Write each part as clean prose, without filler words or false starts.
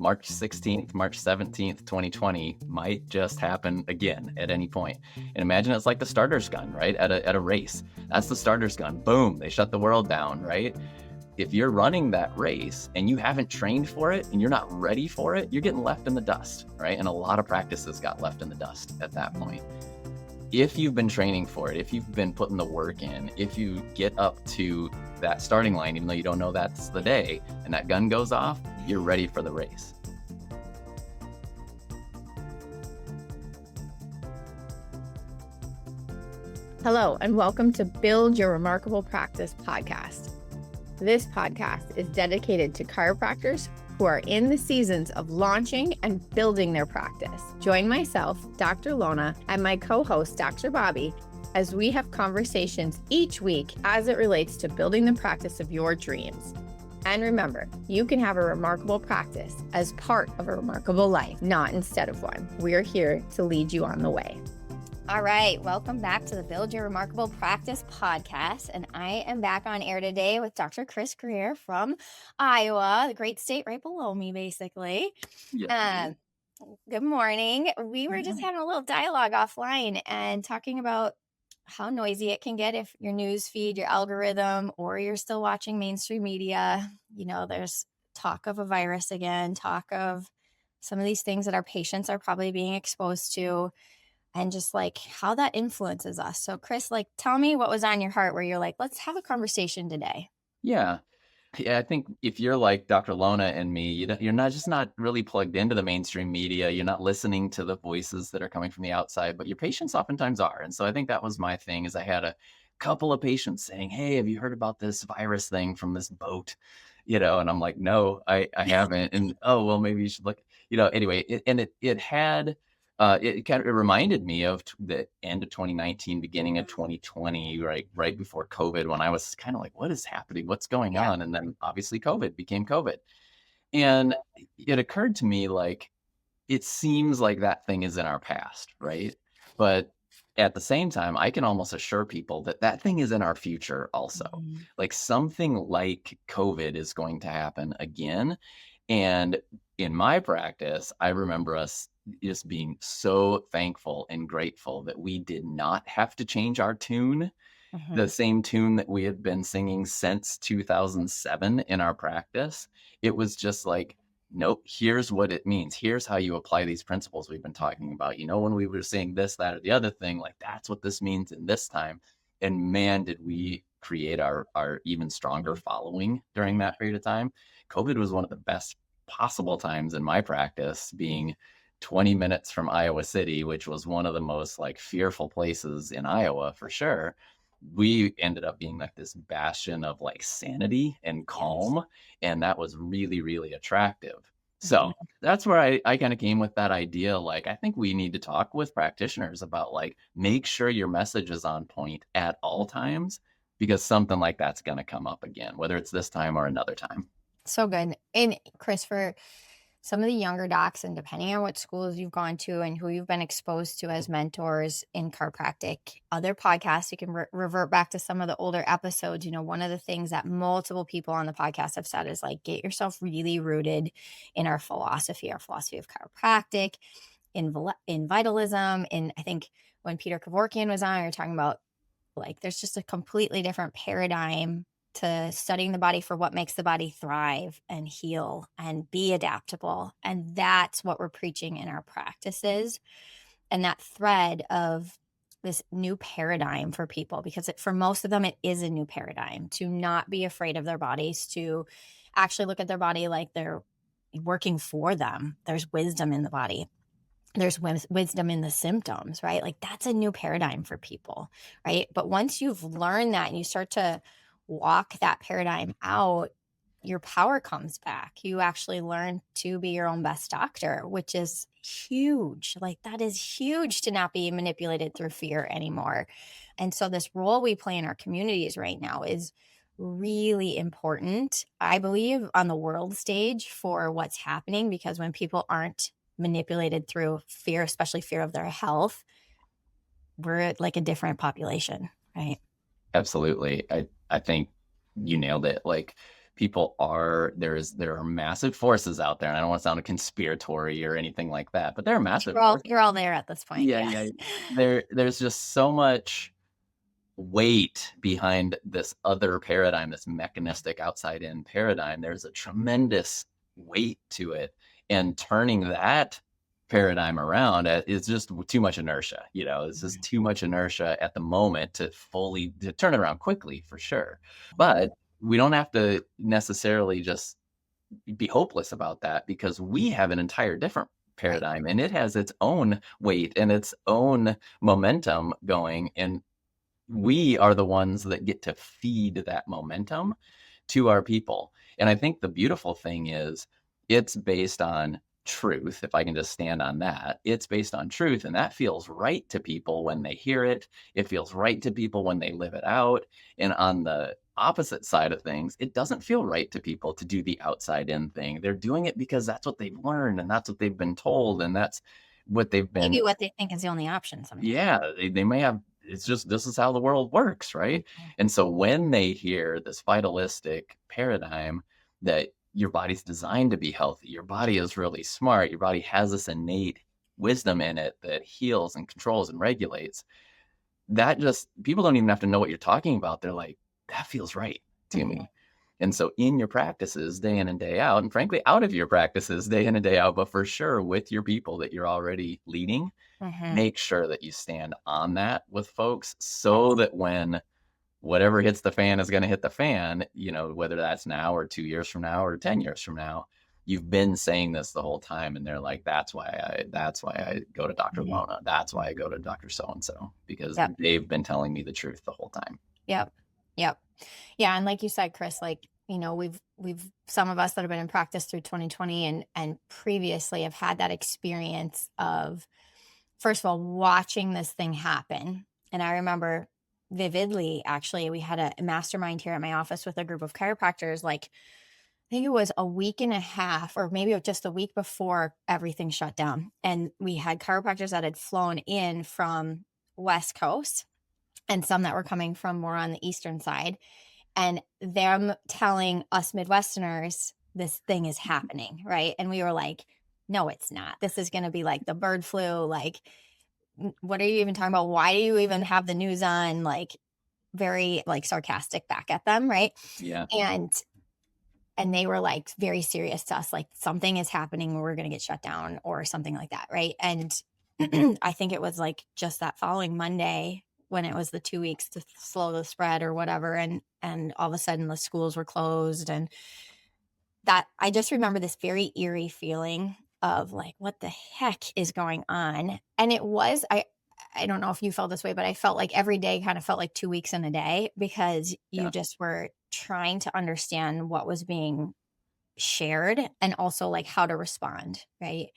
March 16th, March 17th, 2020 might just happen again at any point. And imagine it's like the starter's gun, right? At a race. That's the starter's gun. Boom, they shut the world down, right? If you're running that race and you haven't trained for it and you're not ready for it, you're getting left in the dust, right? And a lot of practices got left in the dust at that point. If you've been training for it, if you've been putting the work in, if you get up to that starting line, even though you don't know that's the day, and that gun goes off, you're ready for the race. Hello, and welcome to Build Your Remarkable Practice podcast. This podcast is dedicated to chiropractors who are in the seasons of launching and building their practice. Join myself, Dr. Lona, and my co-host, Dr. Bobby, as we have conversations each week as it relates to building the practice of your dreams. And remember, you can have a remarkable practice as part of a remarkable life, not instead of one. We're here to lead you on the way. All right, welcome back to the Build Your Remarkable Practice podcast, and I am back on air today with Dr. Chris Grier from Iowa, the great state right below me, basically. Yeah. Good morning. We were just having a little dialogue offline and talking about how noisy it can get if your news feed, your algorithm, or you're still watching mainstream media. You know, there's talk of a virus again, talk of some of these things that our patients are probably being exposed to, and just like how that influences us. So Chris, like, tell me what was on your heart where you're like, let's have a conversation today. Yeah, I think if you're like Dr. Lona and me, you're not really plugged into the mainstream media. You're not listening to the voices that are coming from the outside, but your patients oftentimes are. And so I think that was my thing, is I had a couple of patients saying, hey, have you heard about this virus thing from this boat? And I'm like, no, I haven't. And, oh, well, maybe you should look, anyway, it reminded me of the end of 2019, beginning of 2020, right before COVID, when I was kind of like, what is happening? What's going on? And then obviously COVID became COVID. And it occurred to me, like, it seems like that thing is in our past, right? But at the same time, I can almost assure people that that thing is in our future also. Like, something like COVID is going to happen again. And in my practice, I remember us just being so thankful and grateful that we did not have to change our tune, the same tune that we had been singing since 2007 in our practice. It was just like, nope, here's what it means. Here's how you apply these principles we've been talking about. When we were saying this, that, or the other thing, like, that's what this means in this time. And man, did we create our even stronger following during that period of time. COVID was one of the best possible times in my practice, being 20 minutes from Iowa City, which was one of the most like fearful places in Iowa for sure. We ended up being like this bastion of like sanity and calm. And that was really, really attractive. So that's where I kind of came with that idea. Like, I think we need to talk with practitioners about, like, make sure your message is on point at all times, because something like that's going to come up again, whether it's this time or another time. So good. And Chris, for some of the younger docs, and depending on what schools you've gone to and who you've been exposed to as mentors in chiropractic, other podcasts, you can revert back to some of the older episodes. One of the things that multiple people on the podcast have said is, like, get yourself really rooted in our philosophy of chiropractic, in vitalism. And I think when Peter Kevorkian was on, we were talking about, like, there's just a completely different paradigm to studying the body for what makes the body thrive and heal and be adaptable. And that's what we're preaching in our practices. And that thread of this new paradigm for people, because for most of them, it is a new paradigm to not be afraid of their bodies, to actually look at their body like they're working for them. There's wisdom in the body. There's wisdom in the symptoms, right? Like, that's a new paradigm for people, right? But once you've learned that and you start to walk that paradigm out, your power comes back. You actually learn to be your own best doctor, which is huge. Like, that is huge, to not be manipulated through fear anymore. And so this role we play in our communities right now is really important, I believe, on the world stage for what's happening, because when people aren't manipulated through fear, especially fear of their health, we're like a different population, right? Absolutely. I think you nailed it. Like, people are there are massive forces out there, and I don't want to sound conspiratory or anything like that, but there are massive forces. You're all there at this point. Yeah, Yeah. yeah. There's just so much weight behind this other paradigm, this mechanistic outside in paradigm. There's a tremendous weight to it. And turning that paradigm around is just too much inertia. It's just too much inertia at the moment to turn it around quickly for sure. But we don't have to necessarily just be hopeless about that, because we have an entire different Right. paradigm, and it has its own weight and its own momentum going. And we are the ones that get to feed that momentum to our people. And I think the beautiful thing is it's based on truth. If I can just stand on that, it's based on truth. And that feels right to people when they hear it. It feels right to people when they live it out. And on the opposite side of things, it doesn't feel right to people to do the outside in thing. They're doing it because that's what they've learned and that's what they've been told. And that's what they've been. Maybe what they think is the only option sometimes. Yeah, they may have, it's just this is how the world works, right? Mhm. And so when they hear this vitalistic paradigm that your body's designed to be healthy, your body is really smart, your body has this innate wisdom in it that heals and controls and regulates, that just people don't even have to know what you're talking about. They're like, that feels right to Mhm. me. And so in your practices, day in and day out, and frankly, out of your practices, day in and day out, but for sure with your people that you're already leading, Mhm. make sure that you stand on that with folks so that when whatever hits the fan is going to hit the fan, whether that's now or 2 years from now or 10 years from now, you've been saying this the whole time. And they're like, that's why I go to Dr. Mhm. Lona. That's why I go to Dr. So-and-so, because Yep. they've been telling me the truth the whole time. Yep. Yep. Yeah, and like you said, Chris, like, we've some of us that have been in practice through 2020 and previously have had that experience of, first of all, watching this thing happen. And I remember vividly, actually, we had a mastermind here at my office with a group of chiropractors, like, I think it was a week and a half, or maybe just a week before everything shut down. And we had chiropractors that had flown in from West Coast and some that were coming from more on the Eastern side, and them telling us Midwesterners this thing is happening, right? And we were like, no, it's not. This is going to be like the bird flu. Like, what are you even talking about? Why do you even have the news on? Like, very like sarcastic back at them, right? Yeah. And they were like very serious to us, like something is happening, we're going to get shut down or something like that, right? And I think it was like just that following Monday when it was the 2 weeks to slow the spread or whatever, and all of a sudden the schools were closed, and that I just remember this very eerie feeling of like, what the heck is going on? And it was, I don't know if you felt this way, but I felt like every day kind of felt like 2 weeks in a day, because you Yeah. just were trying to understand what was being shared and also like how to respond, right?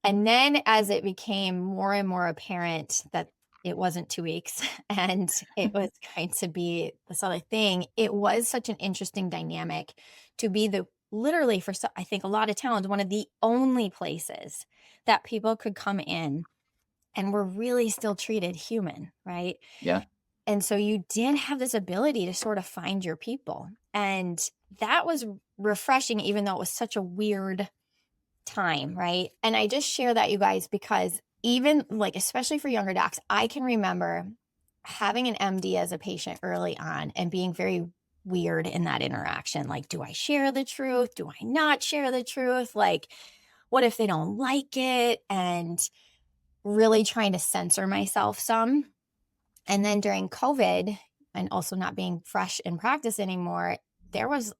And then as it became more and more apparent that it wasn't 2 weeks and it was going to be this other thing, it was such an interesting dynamic to be the literally for I think a lot of towns, one of the only places that people could come in and were really still treated human, right? Yeah. And so you did have this ability to sort of find your people. And that was refreshing, even though it was such a weird time, right? And I just share that, you guys, because even like, especially for younger docs, I can remember having an MD as a patient early on and being very weird in that interaction. Like, do I share the truth? Do I not share the truth? Like, what if they don't like it? And really trying to censor myself some. And then during COVID, and also not being fresh in practice anymore, there was,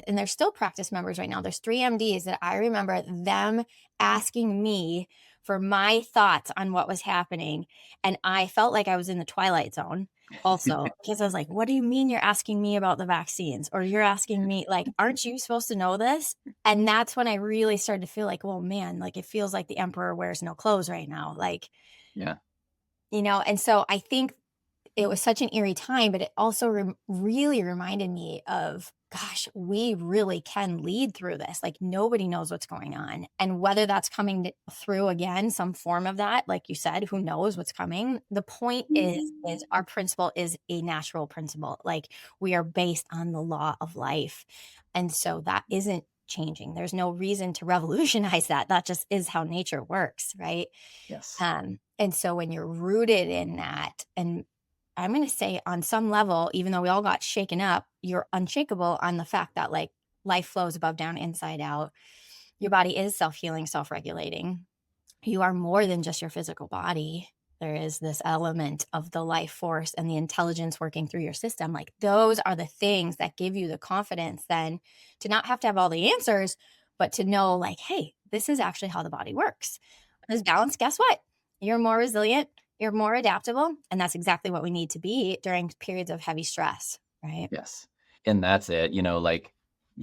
and there's still practice members right now. There's 3 MDs that I remember them asking me for my thoughts on what was happening. And I felt like I was in the twilight zone also, because I was like, what do you mean you're asking me about the vaccines? Or you're asking me, like, aren't you supposed to know this? And that's when I really started to feel like, well, man, like it feels like the emperor wears no clothes right now. Like, Yeah. and so I think it was such an eerie time, but it also really reminded me of, gosh, we really can lead through this. Like, nobody knows what's going on. And whether that's coming through again, some form of that, like you said, who knows what's coming? The point is our principle is a natural principle. Like, we are based on the law of life. And so that isn't changing. There's no reason to revolutionize that. That just is how nature works, right? Yes. And so when you're rooted in that, and I'm going to say on some level, even though we all got shaken up, you're unshakable on the fact that like life flows above, down, inside out. Your body is self-healing, self-regulating. You are more than just your physical body. There is this element of the life force and the intelligence working through your system. Like those are the things that give you the confidence then to not have to have all the answers, but to know like, hey, this is actually how the body works. This balance, guess what? You're more resilient, you're more adaptable. And that's exactly what we need to be during periods of heavy stress, right? Yes. And that's it, like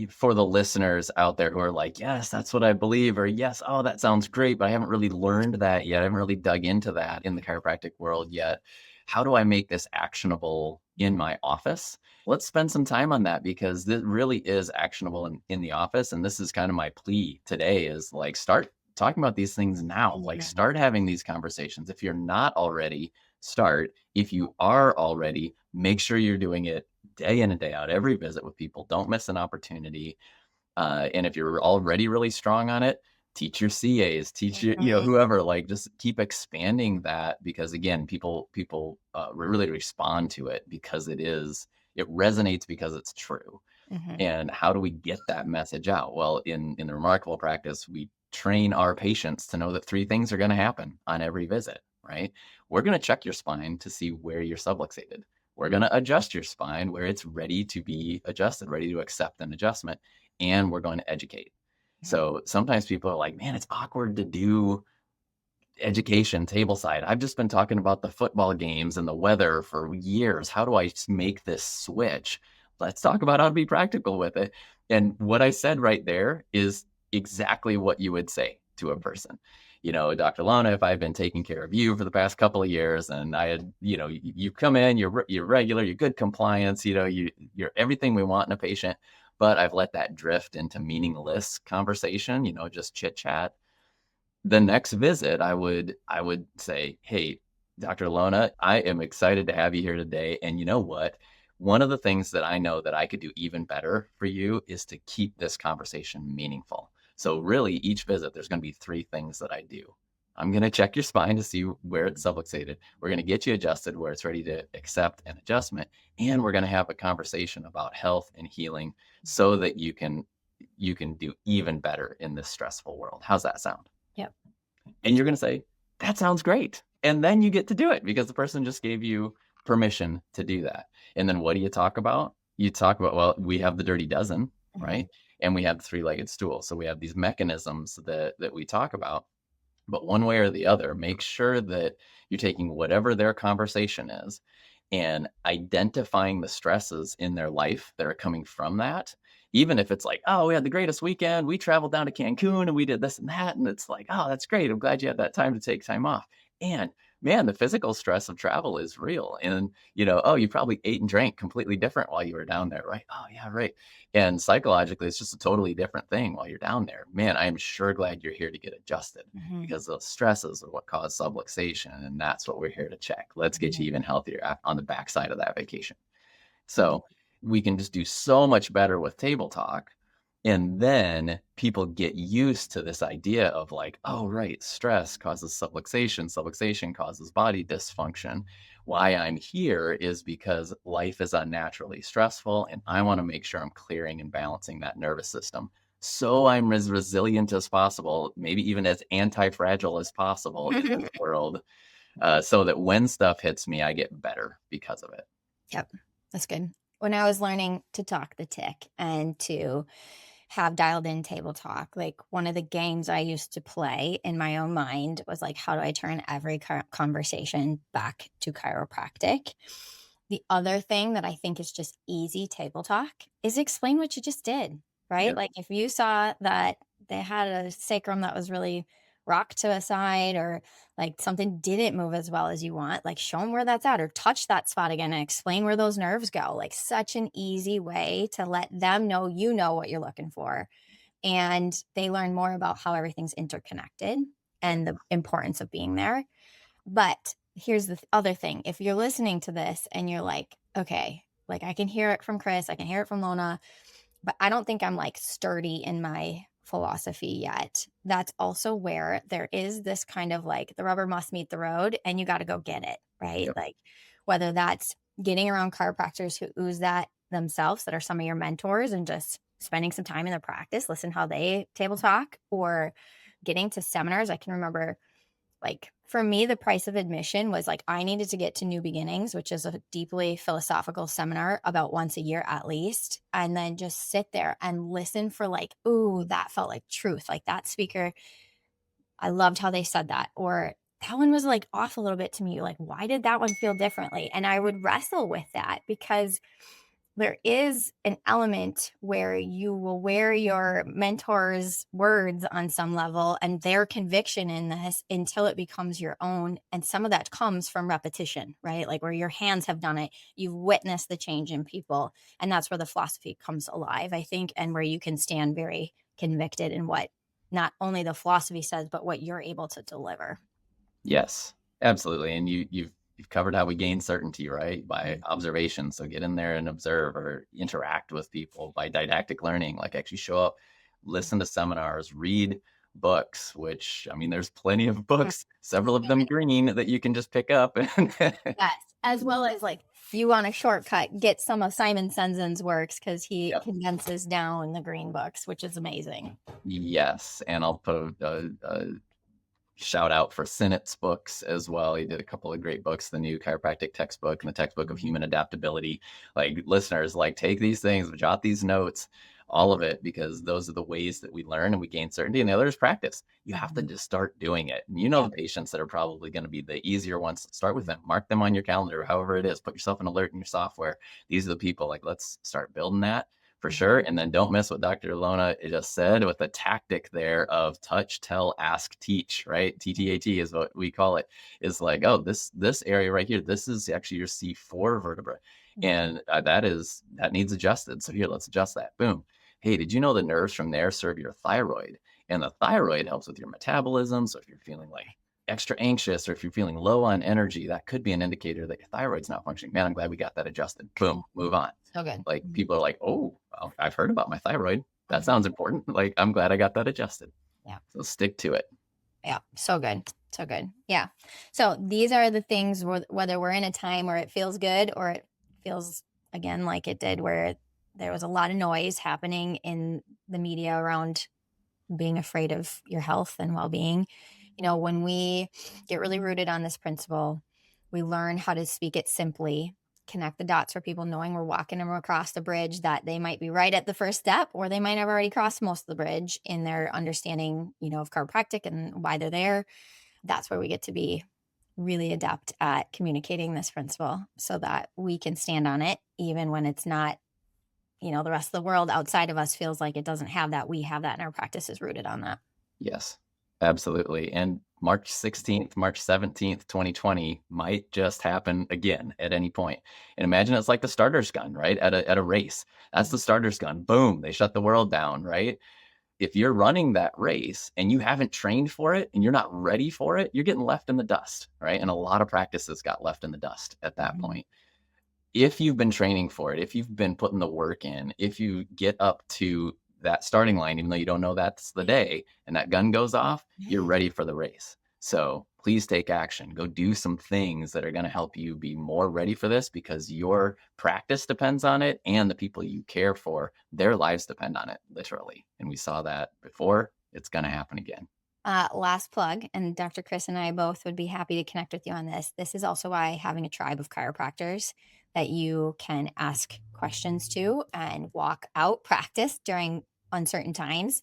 for the listeners out there who are like, yes, that's what I believe, or yes, oh, that sounds great, but I haven't really learned that yet. I haven't really dug into that in the chiropractic world yet. How do I make this actionable in my office? Let's spend some time on that because this really is actionable in the office. And this is kind of my plea today is like, start talking about these things now, like Yeah. start having these conversations. If you're not already, start. If you are already, make sure you're doing it day in and day out, every visit with people. Don't miss an opportunity. And if you're already really strong on it, teach your CAs, teach your, Mhm. whoever, like just keep expanding that because again, people really respond to it because it resonates because it's true. Mhm. And how do we get that message out? Well, in the remarkable practice, we train our patients to know that three things are going to happen on every visit, right? We're going to check your spine to see where you're subluxated. We're going to adjust your spine where it's ready to be adjusted, ready to accept an adjustment, and we're going to educate. So sometimes people are like, man, it's awkward to do education table side. I've just been talking about the football games and the weather for years. How do I make this switch? Let's talk about how to be practical with it. And what I said right there is exactly what you would say to a person. Dr. Lona, if I've been taking care of you for the past couple of years and I had, you come in, you're regular, you're good compliance, you're everything we want in a patient, but I've let that drift into meaningless conversation, just chit chat. The next visit, I would say, "Hey, Dr. Lona, I am excited to have you here today, and you know what? One of the things that I know that I could do even better for you is to keep this conversation meaningful. So really, each visit, there's gonna be 3 things that I do. I'm gonna check your spine to see where it's subluxated. We're gonna get you adjusted where it's ready to accept an adjustment, and we're gonna have a conversation about health and healing so that you can do even better in this stressful world. How's that sound?" Yep. And you're going to say, that sounds great. And then you get to do it because the person just gave you permission to do that. And then what do you talk about? You talk about, well, we have the dirty dozen, Mhm. right? And we have the three-legged stool. So we have these mechanisms that we talk about. But one way or the other, make sure that you're taking whatever their conversation is and identifying the stresses in their life that are coming from that. Even if it's like, oh, we had the greatest weekend. We traveled down to Cancun and we did this and that. And it's like, oh, that's great. I'm glad you had that time to take time off. And man, the physical stress of travel is real. And, oh, you probably ate and drank completely different while you were down there, right? Oh, yeah, right. And psychologically, it's just a totally different thing while you're down there. Man, I am sure glad you're here to get adjusted Mhm. because those stresses are what cause subluxation. And that's what we're here to check. Let's get you Mhm. even healthier on the backside of that vacation. Mhm. So we can just do so much better with table talk. And then people get used to this idea of like, oh, right, stress causes subluxation, subluxation causes body dysfunction. Why I'm here is because life is unnaturally stressful, and I want to make sure I'm clearing and balancing that nervous system. So I'm as resilient as possible, maybe even as anti fragile as possible in this world, so that when stuff hits me, I get better because of it. Yep, that's good. When I was learning to talk the tick and to have dialed in table talk, like one of the games I used to play in my own mind was like, how do I turn every conversation back to chiropractic? The other thing that I think is just easy table talk is explain what you just did, right? Yep. Like if you saw that they had a sacrum that was really rocked to a side or like something didn't move as well as you want, like show them where that's at or touch that spot again and explain where those nerves go. Like such an easy way to let them know you know what you're looking for. And they learn more about how everything's interconnected Yep. and the importance of being there. But here's the other thing. If you're listening to this and you're like, okay, like I can hear it from Chris, I can hear it from Lona, but I don't think I'm like sturdy in my philosophy yet. That's also where there is this kind of like the rubber must meet the road and you got to go get it, right? Yep. Like whether that's getting around chiropractors who ooze that themselves, that are some of your mentors, and just spending some time in their practice, listen how they table talk, or getting to seminars. I can remember, like, for me, the price of admission was like I needed to get to New Beginnings, which is a deeply philosophical seminar about once a year at least, and then just sit there and listen for like, ooh, that felt like truth. Like that speaker, I loved how they said that. Or that one was like off a little bit to me. Like, why did that one feel differently? And I would wrestle with that because there is an element where you will wear your mentor's words on some level and their conviction in this until it becomes your own. And some of that comes from repetition, right? Like where your hands have done it, you've witnessed the change in people. And that's where the philosophy comes alive, I think, and where you can stand very convicted in what not only the philosophy says, but what you're able to deliver. Yes, absolutely. And you've covered how we gain certainty, right? By observation. So get in there and observe or interact with people by didactic learning, like actually show up, listen to seminars, read books, which I mean, there's plenty of books, several of them green that you can just pick up. Yes, as well as like if you want a shortcut, get some of Simon Senzen's works because he Yep. condenses down the green books, which is amazing. Yes. And I'll put a shout out for Sinnett's books as well. He did a couple of great books, the new chiropractic textbook and the textbook of human adaptability. Like listeners, like take these things, jot these notes, all of it, because those are the ways that we learn and we gain certainty. And the other is practice. You have to just start doing it. And you know, Yeah. the patients that are probably going to be the easier ones, start with them, mark them on your calendar, however it is, put yourself an alert in your software. These are the people, like, let's start building that for sure. And then don't miss what Dr. Lona just said with the tactic there of touch, tell, ask, teach, right? TTAT is what we call it. Is like, oh, this area right here, this is actually your C4 vertebra. And that needs adjusted. So here, let's adjust that. Boom. Hey, did you know the nerves from there serve your thyroid? And the thyroid helps with your metabolism. So if you're feeling like extra anxious or if you're feeling low on energy, that could be an indicator that your thyroid's not functioning. Man, I'm glad we got that adjusted. Boom, move on. So good. Like people are like, oh, well, I've heard about my thyroid. That sounds important. Like, I'm glad I got that adjusted. Yeah. So stick to it. Yeah. So good. So good. Yeah. So these are the things whether we're in a time where it feels good or it feels again like it did where there was a lot of noise happening in the media around being afraid of your health and well-being. You know, when we get really rooted on this principle, we learn how to speak it simply, connect the dots for people, knowing we're walking them across the bridge, that they might be right at the first step, or they might have already crossed most of the bridge in their understanding, you know, of chiropractic and why they're there. That's where we get to be really adept at communicating this principle so that we can stand on it, even when it's not, you know, the rest of the world outside of us feels like it doesn't have that. We have that, and our practice is rooted on that. Yes, absolutely. And March 16th, March 17th, 2020 might just happen again at any point. And imagine it's like the starter's gun, right? At a race. That's the starter's gun. Boom, they shut the world down, right? If you're running that race and you haven't trained for it and you're not ready for it, you're getting left in the dust, right? And a lot of practices got left in the dust at that point. If you've been training for it, if you've been putting the work in, if you get up to that starting line, even though you don't know that's the day, and that gun goes off, you're ready for the race. So please take action. Go do some things that are going to help you be more ready for this, because your practice depends on it and the people you care for, their lives depend on it, literally. And we saw that before. It's going to happen again. Last plug, and Dr. Chris and I both would be happy to connect with you on this. This is also why having a tribe of chiropractors that you can ask questions to and walk out practice during uncertain times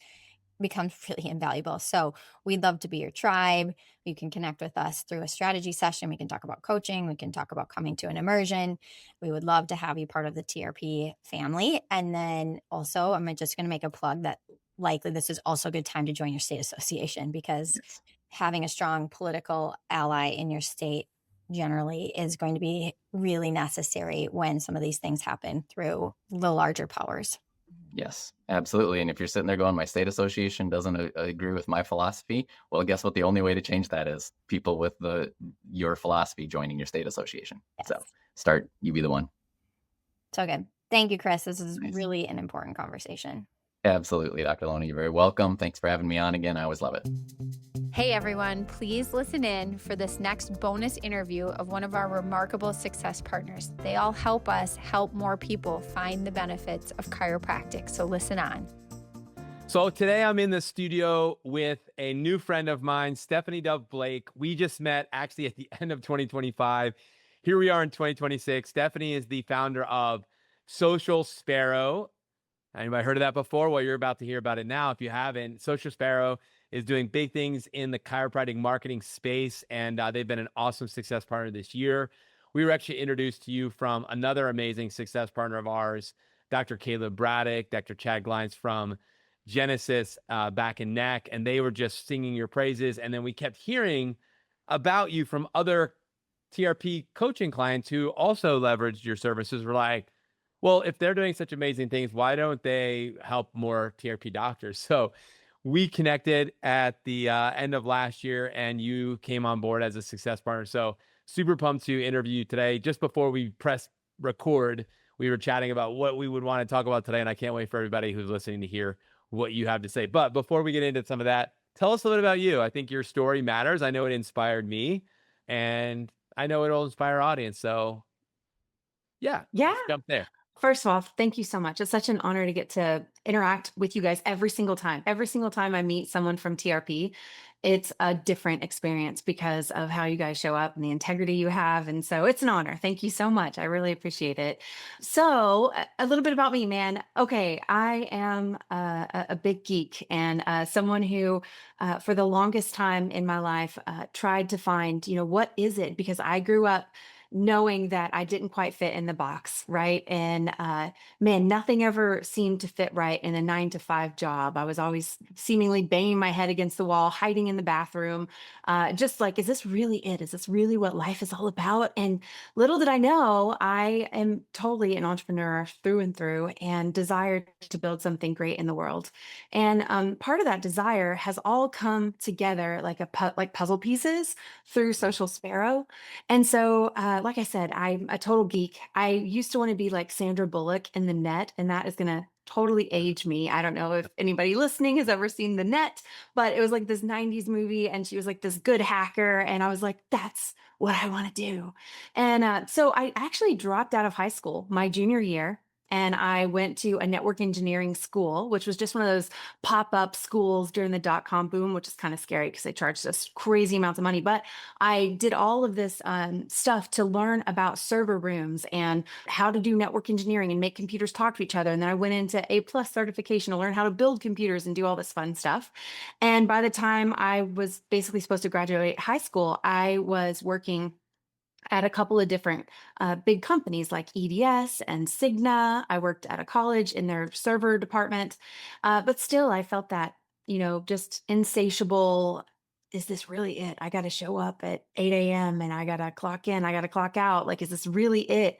becomes really invaluable. So we'd love to be your tribe. You can connect with us through a strategy session. We can talk about coaching. We can talk about coming to an immersion. We would love to have you part of the TRP family. And then also, I'm just going to make a plug that likely this is also a good time to join your state association, because having a strong political ally in your state generally is going to be really necessary when some of these things happen through the larger powers. Yes, absolutely. And if you're sitting there going, my state association doesn't agree with my philosophy, well, guess what? The only way to change that is people with your philosophy joining your state association. Yes. So you be the one. So good. Thank you, Chris. This is Nice. really an important conversation. Absolutely, Dr. Lona. You're very welcome. Thanks for having me on again. I always love it. Hey everyone, please listen in for this next bonus interview of one of our remarkable success partners. They all help us help more people find the benefits of chiropractic. So listen on. So today I'm in the studio with a new friend of mine, Stephanie Dove Blake. We just met actually at the end of 2025. Here we are in 2026. Stephanie is the founder of Social Sparrow. Anybody heard of that before? Well, you're about to hear about it now. If you haven't, Social Sparrow is doing big things in the chiropractic marketing space, and they've been an awesome success partner this year. We were actually introduced to you from another amazing success partner of ours, Dr. Caleb Braddock, Dr. Chad Glines from Genesis back in neck, and they were just singing your praises. And then we kept hearing about you from other TRP coaching clients who also leveraged your services. We're like, well, if they're doing such amazing things, why don't they help more TRP doctors? So we connected at the end of last year, and you came on board as a success partner. So super pumped to interview you today. Just before we press record, we were chatting about what we would want to talk about today, and I can't wait for everybody who's listening to hear what you have to say. But before we get into some of that, tell us a little bit about you. I think your story matters. I know it inspired me, and I know it'll inspire our audience. So yeah, Yeah. let's jump there. First of all, thank you so much. It's such an honor to get to interact with you guys every single time. Every single time I meet someone from TRP, it's a different experience because of how you guys show up and the integrity you have. And so it's an honor. Thank you so much. I really appreciate it. So, a little bit about me, man. Okay, I am a big geek and someone who, for the longest time in my life, tried to find, what is it? Because I grew up knowing that I didn't quite fit in the box, right? And man, nothing ever seemed to fit right in a 9 to 5 job. I was always seemingly banging my head against the wall, hiding in the bathroom, just like, is this really it? Is this really what life is all about? And little did I know, I am totally an entrepreneur through and through and desired to build something great in the world. And part of that desire has all come together like like puzzle pieces through Social Sparrow. And so, like I said, I'm a total geek. I used to want to be like Sandra Bullock in The Net, and that is going to totally age me. I don't know if anybody listening has ever seen The Net, but it was like this 90s movie, and she was like this good hacker. And I was like, that's what I want to do. And so I actually dropped out of high school my junior year. And I went to a network engineering school, which was just one of those pop up schools during the dot-com boom, which is kind of scary because they charged us crazy amounts of money. But I did all of this stuff to learn about server rooms and how to do network engineering and make computers talk to each other. And then I went into A+ certification to learn how to build computers and do all this fun stuff. And by the time I was basically supposed to graduate high school, I was working at a couple of different big companies like EDS and Cigna. I worked at a college in their server department. But still, I felt that, just insatiable. Is this really it? I got to show up at 8 a.m. and I got to clock in, I got to clock out. Like, is this really it?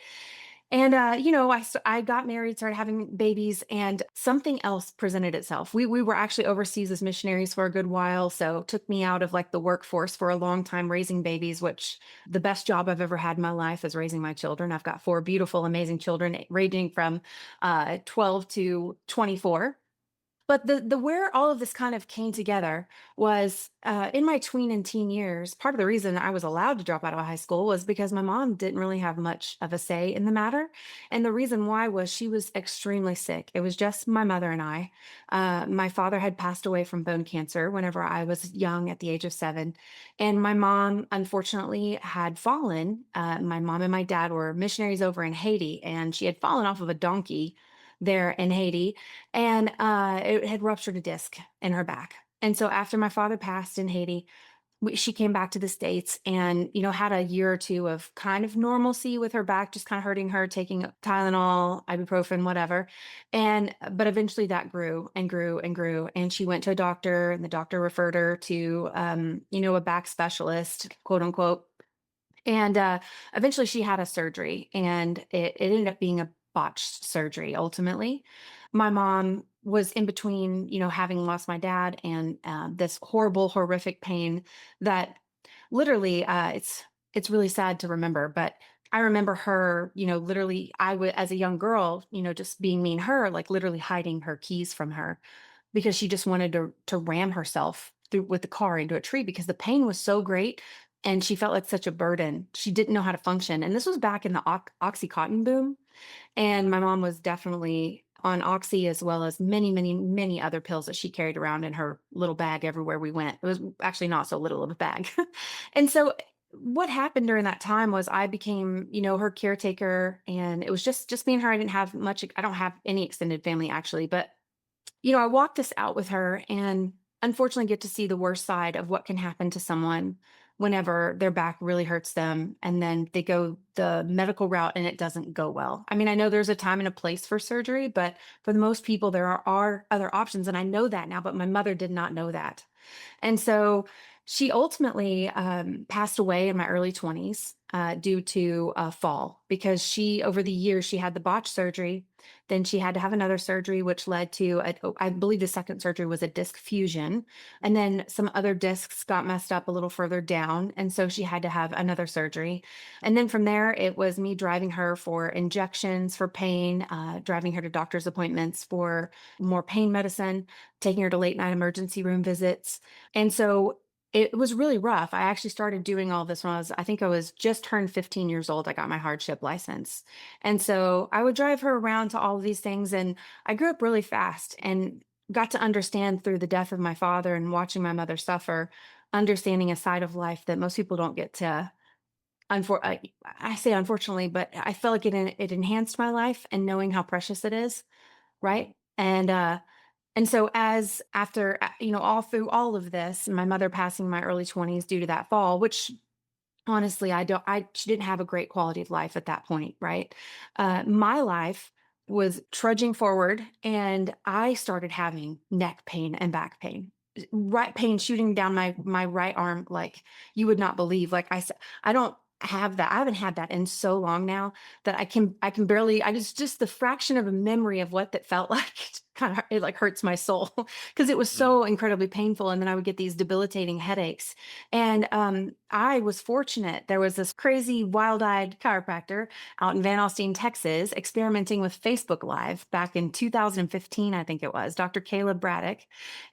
And, I got married, started having babies, and something else presented itself. We were actually overseas as missionaries for a good while. So it took me out of like the workforce for a long time raising babies, which the best job I've ever had in my life is raising my children. I've got 4 beautiful, amazing children ranging from 12 to 24. But the where all of this kind of came together was in my tween and teen years. Part of the reason I was allowed to drop out of high school was because my mom didn't really have much of a say in the matter. And the reason why was she was extremely sick. It was just my mother and I. My father had passed away from bone cancer whenever I was young at the age of 7. And my mom, unfortunately, had fallen. My mom and my dad were missionaries over in Haiti, and she had fallen off of a donkey there in Haiti, and it had ruptured a disc in her back. And so after my father passed in Haiti, she came back to the States and, had a year or two of kind of normalcy with her back, just kind of hurting her, taking Tylenol, ibuprofen, whatever. But eventually that grew and grew and grew. And she went to a doctor, and the doctor referred her to, a back specialist, quote unquote. And eventually she had a surgery, and it ended up being a botched surgery ultimately. My mom was in between, having lost my dad and this horrible, horrific pain that literally it's really sad to remember, but I remember her, literally, I would, as a young girl, just being mean her, like literally hiding her keys from her because she just wanted to ram herself through with the car into a tree because the pain was so great and she felt like such a burden. She didn't know how to function. And this was back in the Oxycontin boom. And my mom was definitely on Oxy as well as many, many, many other pills that she carried around in her little bag everywhere we went. It was actually not so little of a bag. And so what happened during that time was I became, her caretaker, and it was just me and her. I didn't have much, I don't have any extended family actually, but I walked this out with her and unfortunately get to see the worst side of what can happen to someone whenever their back really hurts them and then they go the medical route and it doesn't go well. I mean, I know there's a time and a place for surgery, but for the most people, there are other options. And I know that now, but my mother did not know that. And so she ultimately passed away in my early 20s due to a fall because over the years, she had the botched surgery. Then she had to have another surgery, which led to, I believe the second surgery was a disc fusion. And then some other discs got messed up a little further down. And so she had to have another surgery. And then from there, it was me driving her for injections for pain, driving her to doctor's appointments for more pain medicine, taking her to late night emergency room visits. And so it was really rough. I actually started doing all this when I think I was just turned 15 years old. I got my hardship license. And so I would drive her around to all of these things. And I grew up really fast and got to understand through the death of my father and watching my mother suffer, understanding a side of life that most people don't get to. I say unfortunately, but I felt like it enhanced my life and knowing how precious it is. Right. And so as after, all through all of this, my mother passing in my early 20s due to that fall, which honestly, she didn't have a great quality of life at that point, right? My life was trudging forward and I started having neck pain and back pain. Right pain shooting down my right arm like you would not believe. Like I said, I don't have that. I haven't had that in so long now that I can barely, I just the fraction of a memory of what that felt like kind of, it like hurts my soul because it was Mm. so incredibly painful. And then I would get these debilitating headaches. And I was fortunate. There was this crazy wild-eyed chiropractor out in Van Alstyne, Texas, experimenting with Facebook Live back in 2015, I think it was, Dr. Caleb Braddock.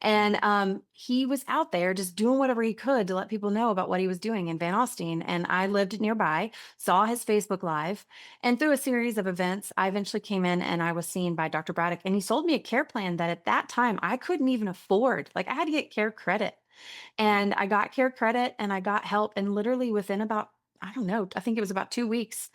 And he was out there just doing whatever he could to let people know about what he was doing in Van Alstyne. And I lived nearby, saw his Facebook Live, and through a series of events, I eventually came in and I was seen by Dr. Braddock. And he sold me a care plan that at that time I couldn't even afford. Like I had to get care credit. And I got care credit and I got help. And literally within about, I don't know, I think it was about 2 weeks,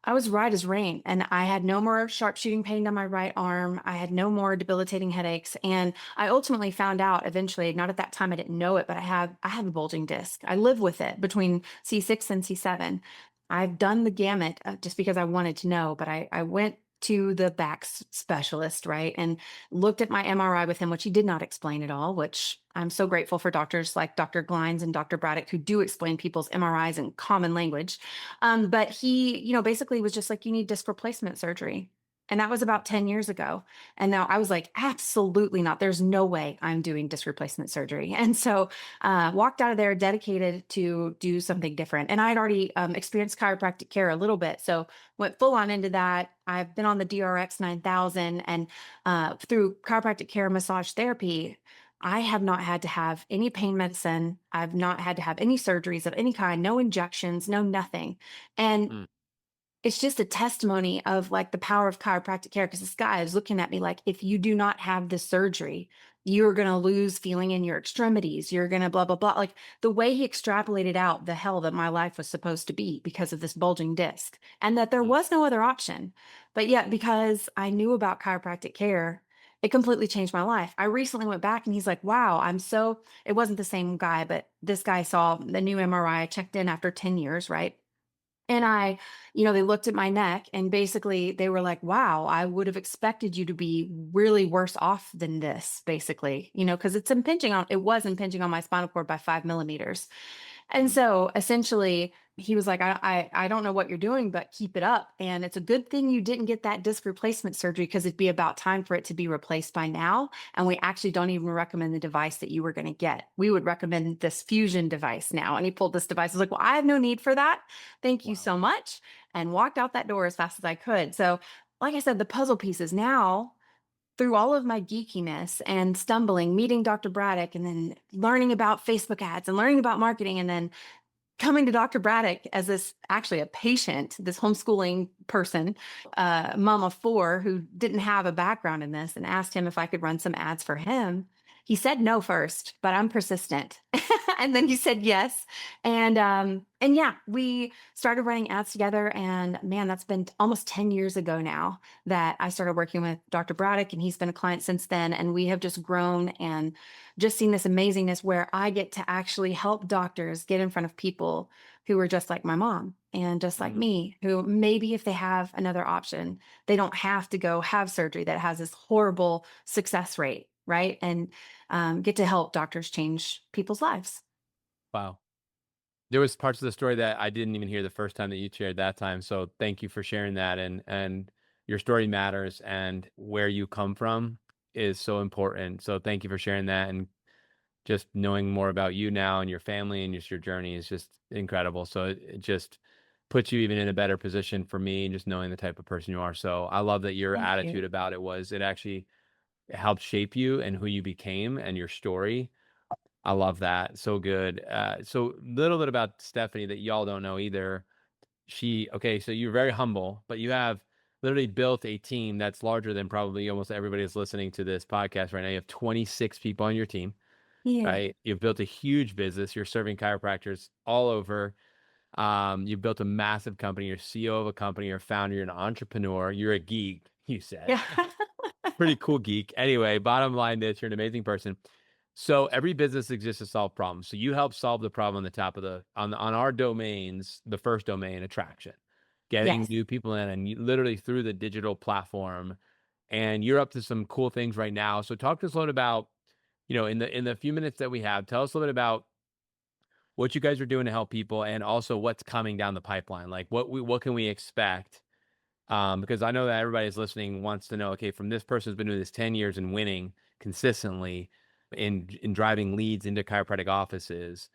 I was right as rain and I had no more sharp shooting pain down my right arm. I had no more debilitating headaches. And I ultimately found out eventually, not at that time, I didn't know it, but I have a bulging disc. I live with it between C6 and C7. I've done the gamut just because I wanted to know, but I went to the back specialist, right? And looked at my MRI with him, which he did not explain at all, which I'm so grateful for doctors like Dr. Glines and Dr. Braddock who do explain people's MRIs in common language. But he, basically was just like, you need disc replacement surgery. And that was about 10 years ago. And now I was like, absolutely not. There's no way I'm doing disc replacement surgery. And so walked out of there dedicated to do something different. And I had already experienced chiropractic care a little bit. So went full on into that. I've been on the DRX 9000 and through chiropractic care, massage therapy, I have not had to have any pain medicine. I've not had to have any surgeries of any kind, no injections, no nothing. And Mm. it's just a testimony of like the power of chiropractic care because this guy is looking at me like, if you do not have this surgery, you're going to lose feeling in your extremities. You're going to blah, blah, blah. Like the way he extrapolated out the hell that my life was supposed to be because of this bulging disc and that there Mm. was no other option. But yet, because I knew about chiropractic care, it completely changed my life. I recently went back and he's like, wow, it wasn't the same guy, but this guy saw the new MRI. I checked in after 10 years, right? And they looked at my neck and basically they were like, wow, I would have expected you to be really worse off than this, basically, because it was impinging on my spinal cord by 5 millimeters. And Mm. so essentially he was like, I don't know what you're doing, but keep it up. And it's a good thing you didn't get that disc replacement surgery because it'd be about time for it to be replaced by now. And we actually don't even recommend the device that you were going to get. We would recommend this fusion device now. And he pulled this device. I was like, well, I have no need for that. Thank you Wow. so much. and walked out that door as fast as I could. So, like I said, the puzzle pieces now, through all of my geekiness and stumbling, meeting Dr. Braddock and then learning about Facebook ads and learning about marketing, and then coming to Dr. Braddock as this actually a patient, this homeschooling person, mom of four who didn't have a background in this, and asked him if I could run some ads for him. He said no first, but I'm persistent. And then he said yes. And yeah, we started running ads together. And man, that's been almost 10 years ago now that I started working with Dr. Braddock, and he's been a client since then. And we have just grown and just seen this amazingness where I get to actually help doctors get in front of people who are just like my mom and just like Mm. me, who maybe if they have another option, they don't have to go have surgery that has this horrible success rate, right? And get to help doctors change people's lives. Wow. There was parts of the story that I didn't even hear the first time that you shared that time. So thank you for sharing that. And your story matters, and where you come from is so important. So thank you for sharing that. And just knowing more about you now and your family and just your journey is just incredible. So it just puts you even in a better position for me, just knowing the type of person you are. So I love that your Thank attitude you. about it was, it actually helped shape you and who you became and your story. I love that. So good. So little bit about Stephanie that y'all don't know either. Okay, so you're very humble, but you have literally built a team that's larger than probably almost everybody that's listening to this podcast right now. You have 26 people on your team, Yeah. right? You've built a huge business. You're serving chiropractors all over. You've built a massive company. You're CEO of a company. You're a founder. You're an entrepreneur. You're a geek, you said. Yeah. Pretty cool geek. Anyway, bottom line is you're an amazing person. So every business exists to solve problems. So you help solve the problem on the top of on our domains, the first domain, attraction, getting Yes. new people in, and literally through the digital platform. And you're up to some cool things right now. So talk to us a little about, in the few minutes that we have, tell us a little bit about what you guys are doing to help people, and also what's coming down the pipeline. Like what can we expect? Because I know that everybody's listening wants to know, okay, from this person who's been doing this 10 years and winning consistently in driving leads into chiropractic offices,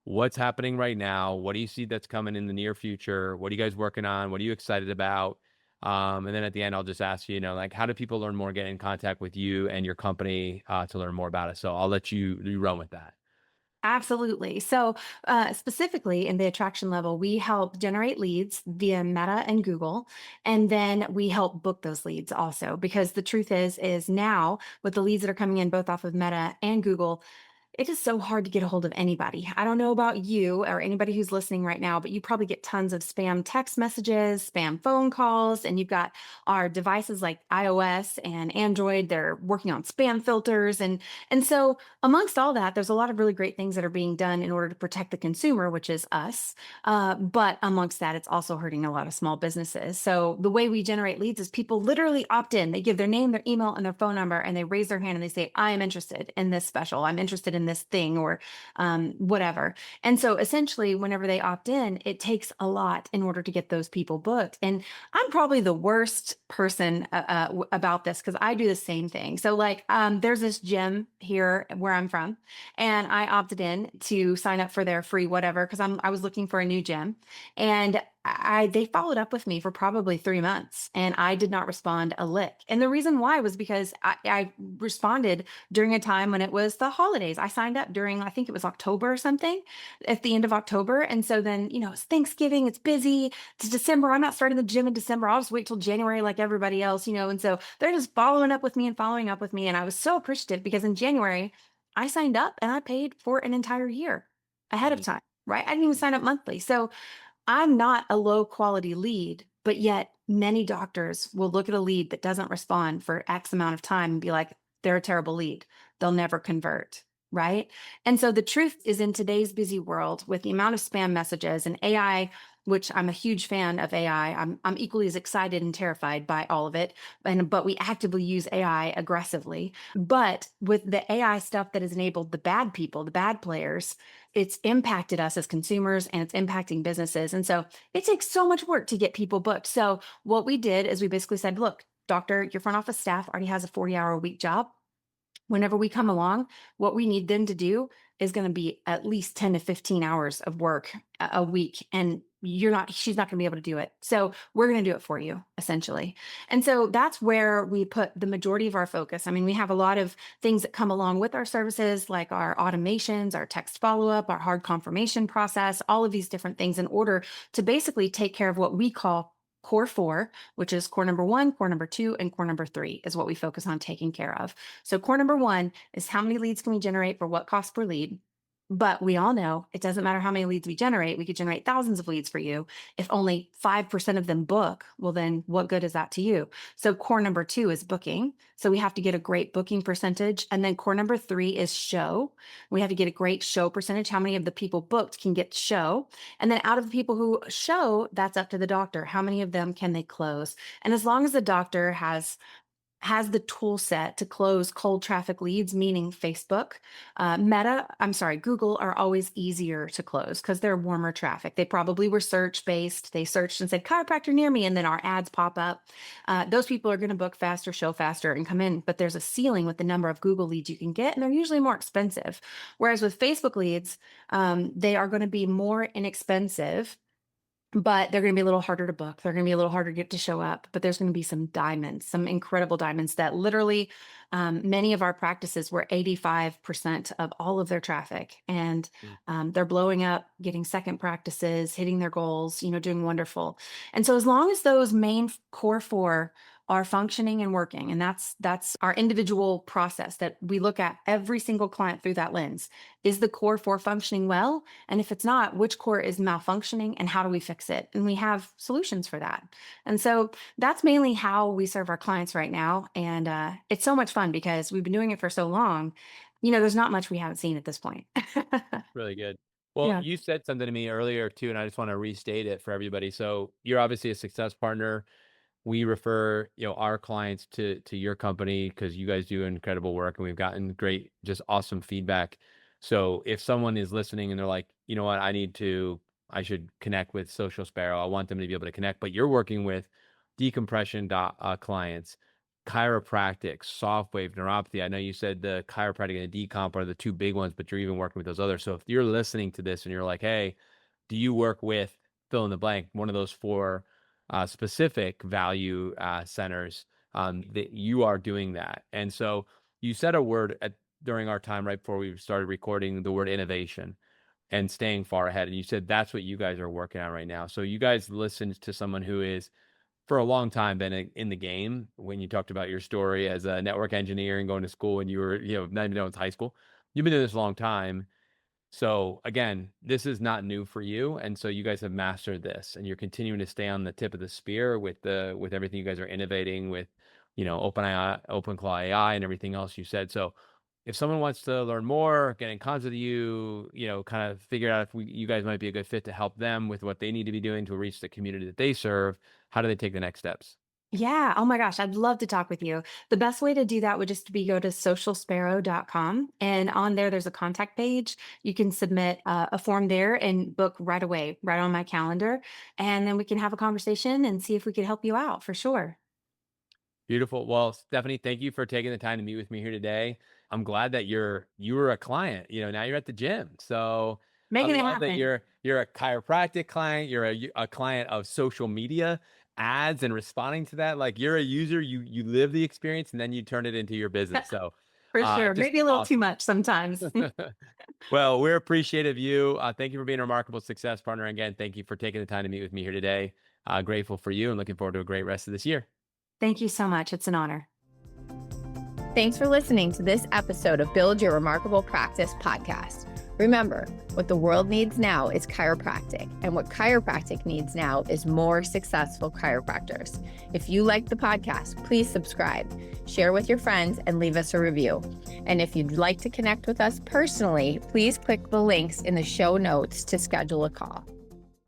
what's happening right now? What do you see that's coming in the near future? What are you guys working on? What are you excited about? And then at the end, I'll just ask you, like, how do people learn more, get in contact with you and your company to learn more about it? So I'll let you run with that. Absolutely. So, specifically in the attraction level, we help generate leads via Meta and Google, and then we help book those leads also. Because the truth is now with the leads that are coming in both off of Meta and Google, it is so hard to get a hold of anybody. I don't know about you or anybody who's listening right now, but you probably get tons of spam text messages, spam phone calls, and you've got our devices like iOS and Android. They're working on spam filters, and so amongst all that, there's a lot of really great things that are being done in order to protect the consumer, which is us. But amongst that, it's also hurting a lot of small businesses. So the way we generate leads is people literally opt in. They give their name, their email, and their phone number, and they raise their hand and they say, "I am interested in this special. I'm interested in this thing," or whatever. And so essentially, whenever they opt in, it takes a lot in order to get those people booked. And I'm probably the worst person about this because I do the same thing. So, like, there's this gym here where I'm from, and I opted in to sign up for their free whatever because I was looking for a new gym, and they followed up with me for probably 3 months, and I did not respond a lick. And the reason why was because I responded during a time when it was the holidays. I signed up during, I think it was October or something, at the end of October. And so then, it's Thanksgiving, it's busy, it's December. I'm not starting the gym in December. I'll just wait till January like everybody else. And so they're just following up with me and following up with me. And I was so appreciative because in January, I signed up and I paid for an entire year ahead of Mm. time, right? I didn't even sign up monthly. So I'm not a low quality lead, but yet many doctors will look at a lead that doesn't respond for X amount of time and be like, they're a terrible lead. They'll never convert. Right. And so the truth is, in today's busy world with the amount of spam messages and AI, which I'm a huge fan of AI, I'm equally as excited and terrified by all of it. But we actively use AI aggressively. But with the AI stuff that has enabled the bad people, the bad players, it's impacted us as consumers and it's impacting businesses. And so it takes so much work to get people booked. So what we did is we basically said, look, doctor, your front office staff already has a 40-hour a week job. Whenever we come along, what we need them to do is going to be at least 10 to 15 hours of work a week. And she's not going to be able to do it. So we're going to do it for you, essentially. And so that's where we put the majority of our focus. I mean, we have a lot of things that come along with our services, like our automations, our text follow-up, our hard confirmation process, all of these different things in order to basically take care of what we call core 4, which is core number 1, core number 2, and core number 3 is what we focus on taking care of. So core number 1 is how many leads can we generate for what cost per lead? But we all know it doesn't matter how many leads we generate. We could generate thousands of leads for you. If only 5% of them book, well, then what good is that to you? So core number 2 is booking. So we have to get a great booking percentage. And then core number 3 is show. We have to get a great show percentage. How many of the people booked can get show? And then out of the people who show, that's up to the doctor. How many of them can they close? And as long as the doctor has the tool set to close cold traffic leads, meaning Facebook, Google are always easier to close because they're warmer traffic. They probably were search-based. They searched and said, chiropractor near me, and then our ads pop up. Those people are going to book faster, show faster, and come in. But there's a ceiling with the number of Google leads you can get, and they're usually more expensive. Whereas with Facebook leads, they are going to be more inexpensive, but they're going to be a little harder to book. They're going to be a little harder to get to show up, but there's going to be some diamonds, some incredible diamonds that literally many of our practices were 85% of all of their traffic. And they're blowing up, getting second practices, hitting their goals, doing wonderful. And so as long as those main core 4 are functioning and working, and that's our individual process that we look at every single client through that lens. Is the core 4 functioning well? And if it's not, which core is malfunctioning and how do we fix it? And we have solutions for that. And so that's mainly how we serve our clients right now. And it's so much fun because we've been doing it for so long. There's not much we haven't seen at this point. Really good. Well, Yeah. you said something to me earlier too, and I just want to restate it for everybody. So you're obviously a success partner. We refer, our clients to your company because you guys do incredible work, and we've gotten great, just awesome feedback. So if someone is listening and they're like, you know what, I should connect with Social Sparrow. I want them to be able to connect, but you're working with decompression clients, chiropractic, soft wave, neuropathy. I know you said the chiropractic and the decomp are the 2 big ones, but you're even working with those others. So if you're listening to this and you're like, hey, do you work with fill in the blank, one of those 4 specific value centers, that you are doing that. And so you said a word during our time right before we started recording, the word innovation and staying far ahead. And you said that's what you guys are working on right now. So you guys listened to someone who is for a long time been in the game. When you talked about your story as a network engineer and going to school and you were, not even know it's high school, you've been doing this a long time. So again, this is not new for you. And so you guys have mastered this and you're continuing to stay on the tip of the spear with everything you guys are innovating with, OpenClaw AI and everything else you said. So if someone wants to learn more, get in contact with you, kind of figure out if you guys might be a good fit to help them with what they need to be doing to reach the community that they serve, how do they take the next steps? Yeah. Oh my gosh. I'd love to talk with you. The best way to do that would just be go to socialsparrow.com. And on there's a contact page. You can submit a form there and book right away, right on my calendar. And then we can have a conversation and see if we could help you out for sure. Beautiful. Well, Stephanie, thank you for taking the time to meet with me here today. I'm glad that you were a client, now you're at the gym. So Making it I love that happen. you're a chiropractic client. You're a client of social media ads and responding to that. Like you're a user, you live the experience and then you turn it into your business. So For sure. just Maybe a little too awesome. much sometimes. Well, we're appreciative of you. Thank you for being a remarkable success partner. Again, thank you for taking the time to meet with me here today. Grateful for you and looking forward to a great rest of this year. Thank you so much. It's an honor. Thanks for listening to this episode of Build Your Remarkable Practice podcast. Remember, what the world needs now is chiropractic, and what chiropractic needs now is more successful chiropractors. If you like the podcast, please subscribe, share with your friends, and leave us a review. And if you'd like to connect with us personally, please click the links in the show notes to schedule a call.